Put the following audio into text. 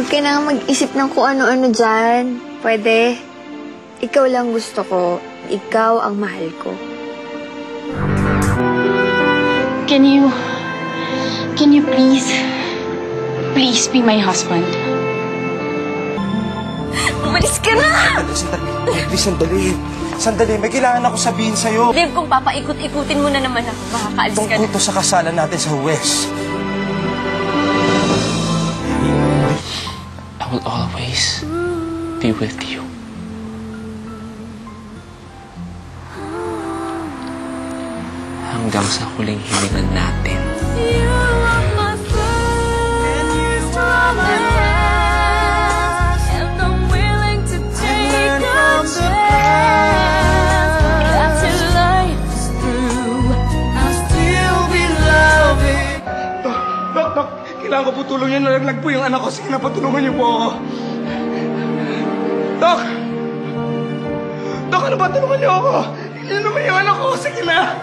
Huwag ka na mag-isip ng kung ano-ano dyan. Pwede. Ikaw lang gusto ko. Ikaw ang mahal ko. Can you please be my husband? Umalis ka na! Sandali. Please, sandali. Sandali, may kailangan ako sabihin sa'yo. Liv, kung papaikot-ikutin mo na naman ako, makakaalis ka na. Tungkol to sa kasalan natin sa West. I will always be with you. Hanggang sa huling hiningan natin. Dok, kailangan ko po tulong niyo. Nalaglag po yung anak ko. Sige na, patulungan niyo po ako. Dok! Dok, ano ba? Tulungan niyo ako. Hindi naman yung anak ko. Sige na.